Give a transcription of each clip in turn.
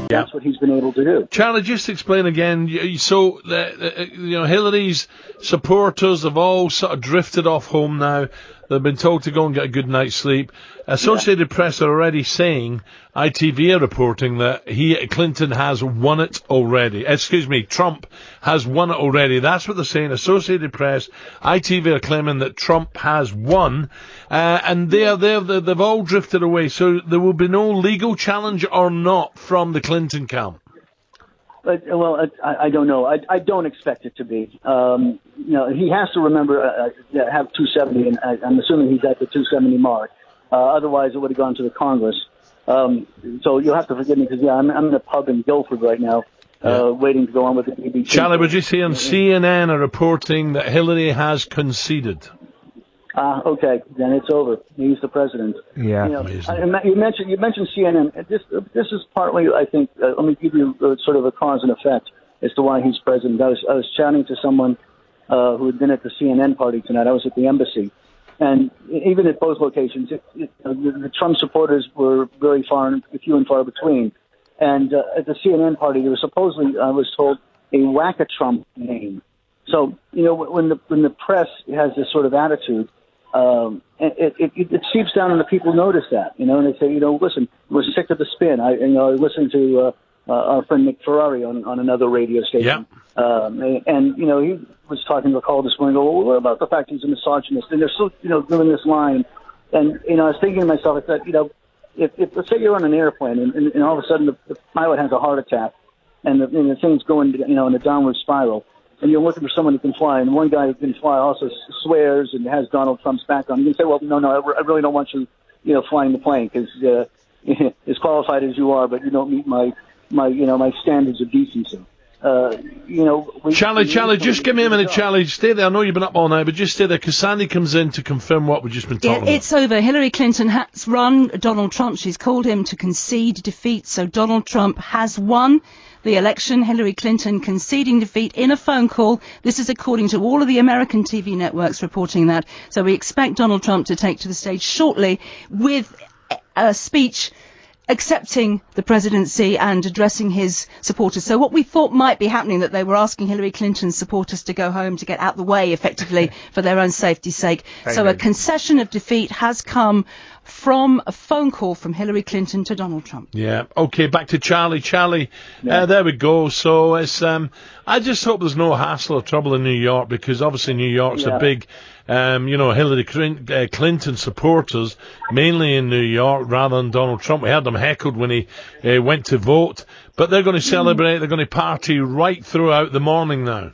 that's what he's been able to do. Charlie, just explain again. So, Hillary's supporters have all sort of drifted off home now. They've been told to go and get a good night's sleep. Associated Press are already saying, ITV are reporting that Clinton has won it already. Trump has won it already. That's what they're saying. Associated Press, ITV are claiming that Trump has won, and they've all drifted away. So there will be no legal challenge or not from the Clinton camp. I don't know. I don't expect it to be. He has to remember have 270, and I'm assuming he's at the 270 mark. Otherwise, it would have gone to the Congress. So you'll have to forgive me because I'm in a pub in Guildford right now, waiting to go on with the BBC. Charlie, would you say on CNN are reporting that Hillary has conceded? Okay, then it's over. He's the president. Yeah, you mentioned CNN. This is partly, I think. Let me give you sort of a cause and effect as to why he's president. I was chatting to someone who had been at the CNN party tonight. I was at the embassy, and even at both locations, the Trump supporters were very few and far between. And at the CNN party, there was supposedly, I was told, a whack-a-Trump name. So when the press has this sort of attitude. It seeps down and the people notice that, and they say, listen, we're sick of the spin. I listened to our friend Nick Ferrari on another radio station. And he was talking to a call this morning, well, what about the fact he's a misogynist? And they're still, doing this line. And, I was thinking to myself, I said, if let's say you're on an airplane and all of a sudden the pilot has a heart attack and the thing's going, in a downward spiral, and you're looking for someone who can fly, and one guy who can fly also swears and has Donald Trump's background. You can say, well, no, I really don't want you, flying the plane because as qualified as you are, but you don't meet my standards of decency. Charlie, just give me a minute, Charlie. Stay there. I know you've been up all night, but just stay there because Sandy comes in to confirm what we've just been talking about. It's over. Hillary Clinton has run Donald Trump. She's called him to concede defeat. So Donald Trump has won the election. Hillary Clinton conceding defeat in a phone call. This is according to all of the American TV networks reporting that. So we expect Donald Trump to take to the stage shortly with a speech accepting the presidency and addressing his supporters. So what we thought might be happening, that they were asking Hillary Clinton's supporters to go home to get out the way effectively for their own safety's sake. So a concession of defeat has come from a phone call from Hillary Clinton to Donald Trump. Yeah. Okay, back to Charlie. Charlie, there we go. So it's I just hope there's no hassle or trouble in New York, because obviously New York's a big Hillary Clinton supporters, mainly in New York rather than Donald Trump. We had them heckled when he went to vote, but they're going to celebrate, they're going to party right throughout the morning now.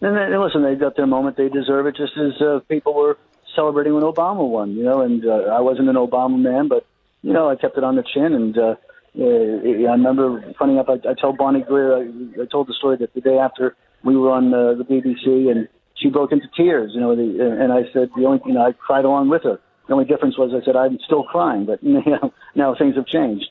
And listen, they got their moment, they deserve it, just as people were celebrating when Obama won, and I wasn't an Obama man, but, I kept it on the chin, and I remember, funny enough, I told Bonnie Greer, I told the story that the day after we were on the BBC, and she broke into tears, and I said the only thing, I cried along with her. The only difference was I said I'm still crying, but now things have changed.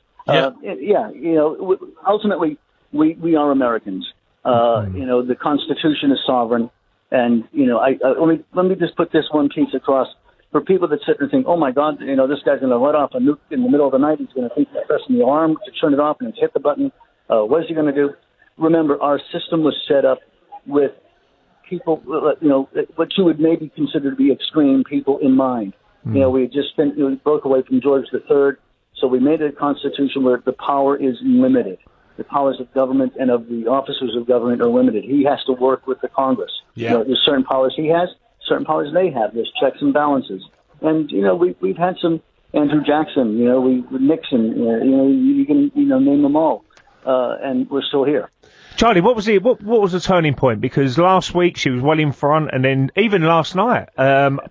Ultimately we are Americans. The Constitution is sovereign, and let me just put this one piece across for people that sit and think, oh my God, this guy's going to let off a nuke in the middle of the night. He's going to think he's pressing the alarm to turn it off and hit the button. What is he going to do? Remember, our system was set up with people, what you would maybe consider to be extreme people in mind. We had just broke away from George III, so we made a constitution where the power is limited. The powers of government and of the officers of government are limited. He has to work with the Congress. There's certain powers he has, certain powers they have. There's checks and balances. And, we've had some Andrew Jackson, Nixon, you can, name them all. And we're still here. Charlie, what was the turning point? Because last week she was well in front, and then even last night,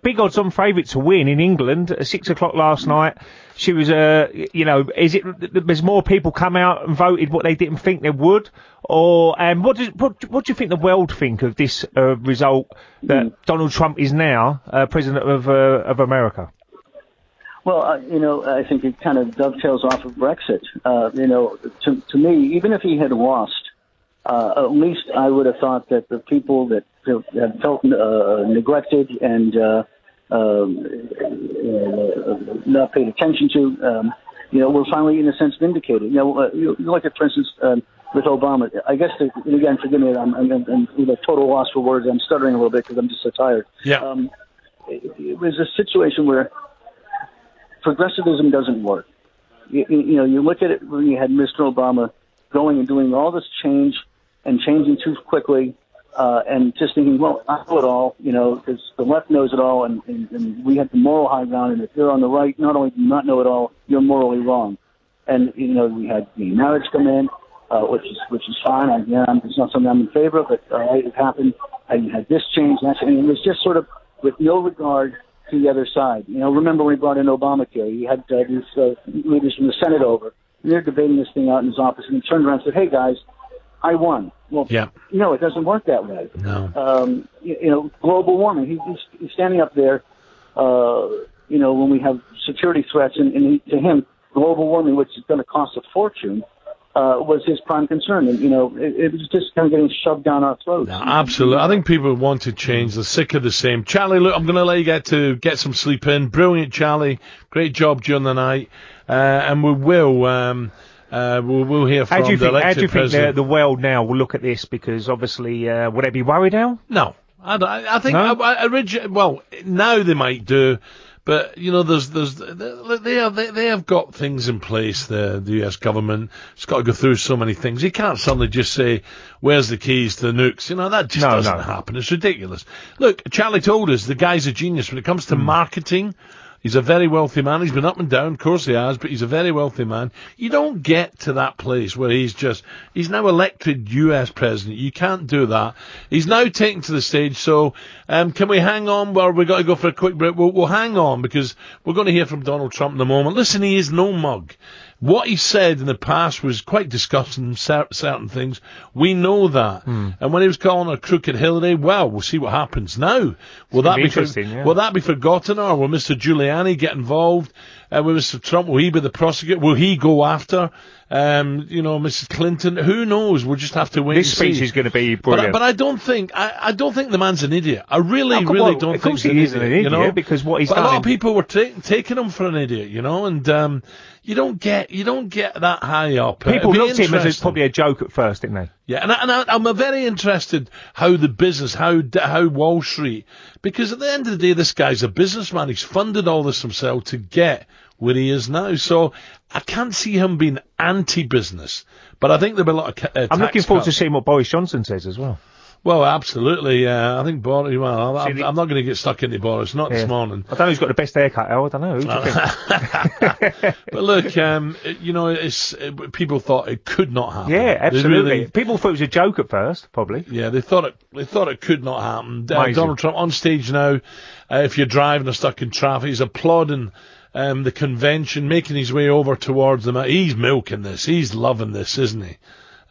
big odds-on favourite to win in England at 6 o'clock last night. She was, is it there's more people come out and voted what they didn't think they would, or what do you think the world think of this result that Donald Trump is now president of America? Well, I think it kind of dovetails off of Brexit. To me, even if he had lost, at least I would have thought that the people that have felt neglected and not paid attention to, we're finally, in a sense, vindicated. You look at, for instance, with Obama, I guess, and again, forgive me, I'm a total loss for words. I'm stuttering a little bit because I'm just so tired. Yeah. It was a situation where progressivism doesn't work. You look at it when you had Mr. Obama going and doing all this change and changing too quickly, and just thinking, well, I know it all, because the left knows it all, and we have the moral high ground, and if you're on the right, not only do you not know it all, you're morally wrong. And, we had the marriage come in, which is fine. It's not something I'm in favor of, but it happened. And you had this change, and it was just sort of with no regard to the other side. Remember when we brought in Obamacare, you had these leaders from the Senate over, and they're debating this thing out in his office, and he turned around and said, hey, guys, I won. Well, no, it doesn't work that way. No. Global warming. He's standing up there, when we have security threats, and to him, global warming, which is going to cost a fortune, was his prime concern. And, it was just kind of getting shoved down our throats. No, absolutely. I think people want to change. They're sick of the same. Charlie, look, I'm going to let you get some sleep in. Brilliant, Charlie. Great job during the night. And we will... we'll hear from the elected president. How do you think the world now will look at this? Because obviously, would they be worried now? No. I think now they might do, but they have got things in place. The U.S. government has got to go through so many things. You can't suddenly just say, "Where's the keys to the nukes?" That just doesn't happen. It's ridiculous. Look, Charlie told us the guy's a genius when it comes to marketing. He's a very wealthy man. He's been up and down, of course he has, but he's a very wealthy man. You don't get to that place where he's now elected US president. You can't do that. He's now taken to the stage, so can we hang on? Well, we've got to go for a quick break. We'll hang on because we're going to hear from Donald Trump in a moment. Listen, he is no mug. What he said in the past was quite disgusting, certain things. We know that. And when he was calling her crooked Hillary, well, we'll see what happens now. Will that be forgotten, or will Mr. Giuliani get involved? With Mr. Trump, will he be the prosecutor? Will he go after, Mrs. Clinton? Who knows? We'll just have to wait and see. This speech is going to be brilliant. But I don't think the man's an idiot. I really don't think he's an idiot, because what he's done. A lot of people were taking him for an idiot, and you don't get that high up. People looked at him as probably a joke at first, didn't they? Yeah, and I'm very interested how the business, how Wall Street, because at the end of the day, this guy's a businessman. He's funded all this himself to get where he is now. So I can't see him being anti-business, but I think there'll be a lot of I'm looking forward to seeing what Boris Johnson says as well. Well, absolutely. I think Boris. Well, I'm not going to get stuck into Boris. Not this morning. I don't know who's got the best haircut. I don't know. Who do you think? But look, people thought it could not happen. Yeah, absolutely. People thought it was a joke at first, probably. Yeah, they thought it could not happen. Donald Trump on stage now. If you're driving or stuck in traffic, he's applauding the convention, making his way over towards them. He's milking this. He's loving this, isn't he?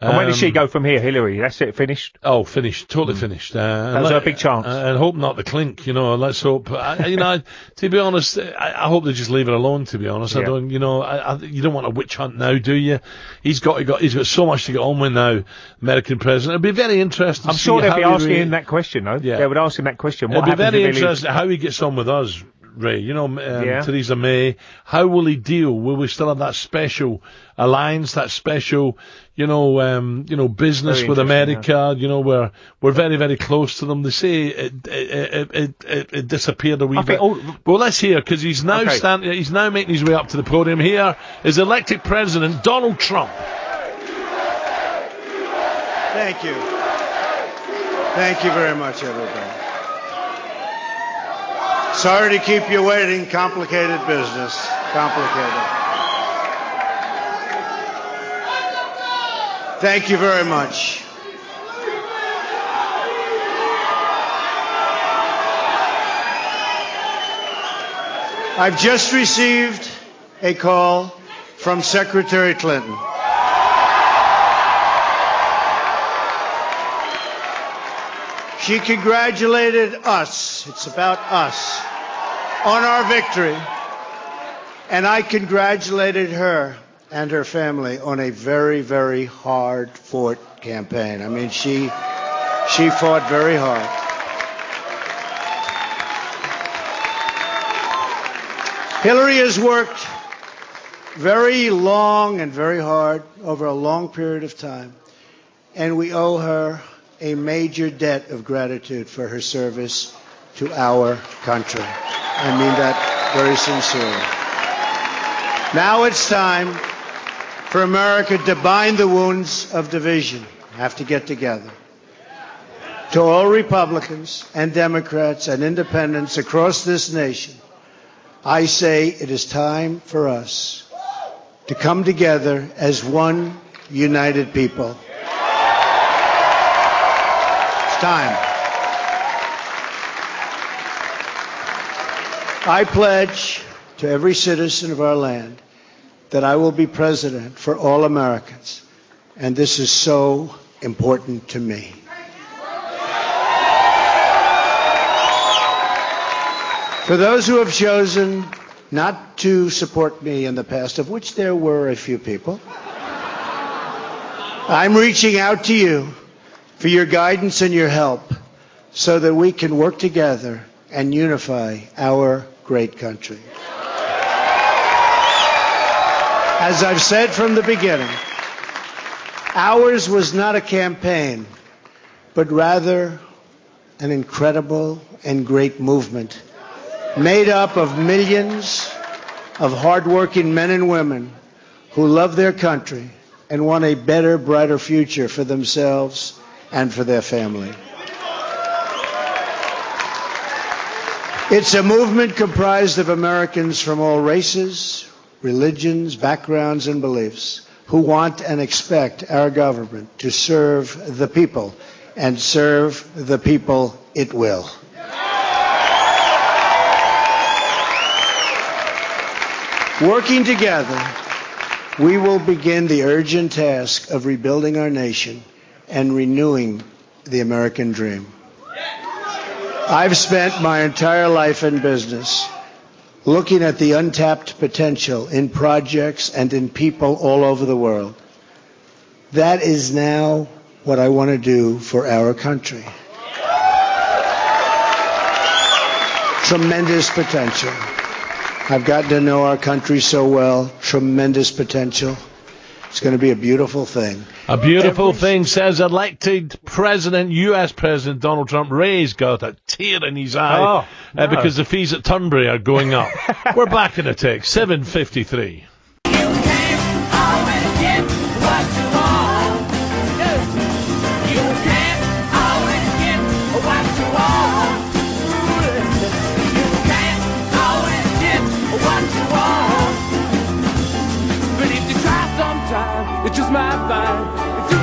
And where does she go from here, Hillary? That's it, finished? Oh, finished. Totally finished. That was a big chance. And hope not the clink, let's hope. To be honest, I hope they just leave it alone, to be honest. Yeah. I don't, you don't want a witch hunt now, do you? He's got so much to get on with now, American president. It'd be very interesting I'm sure they'd be asking him that question, though. Yeah. They would ask him that question. It'd be very interesting how he gets on with us. Ray, Theresa May, how will he deal? Will we still have that special alliance, that special, business with America? Yeah. We're very, very close to them. They say it disappeared a wee bit. Well, let's hear, because he's now he's now making his way up to the podium. Here is elected President Donald Trump. Thank you. Thank you very much, everybody. Sorry to keep you waiting. Complicated business. Complicated. Thank you very much. I've just received a call from Secretary Clinton. She congratulated us, it's about us, on our victory. And I congratulated her and her family on a very, very hard-fought campaign. I mean, she fought very hard. Hillary has worked very long and very hard over a long period of time. And we owe her a major debt of gratitude for her service to our country. I mean that very sincerely. Now it's time for America to bind the wounds of division. Have to get together. To all Republicans and Democrats and independents across this nation, I say it is time for us to come together as one united people. It's time. I pledge to every citizen of our land that I will be president for all Americans, and this is so important to me. For those who have chosen not to support me in the past, of which there were a few people, I'm reaching out to you for your guidance and your help so that we can work together and unify our great country. As I've said from the beginning, ours was not a campaign, but rather an incredible and great movement made up of millions of hardworking men and women who love their country and want a better, brighter future for themselves and for their family. It's a movement comprised of Americans from all races, religions, backgrounds, and beliefs who want and expect our government to serve the people, and serve the people it will. Working together, we will begin the urgent task of rebuilding our nation and renewing the American dream. I've spent my entire life in business looking at the untapped potential in projects and in people all over the world. That is now what I want to do for our country. Tremendous potential. I've gotten to know our country so well. Tremendous potential. It's going to be a beautiful thing. A beautiful thing, says elected President, U.S. President Donald Trump. Ray's got a tear in his eye because the fees at Turnberry are going up. We're back in a tick. 7:53. It's just my vibe.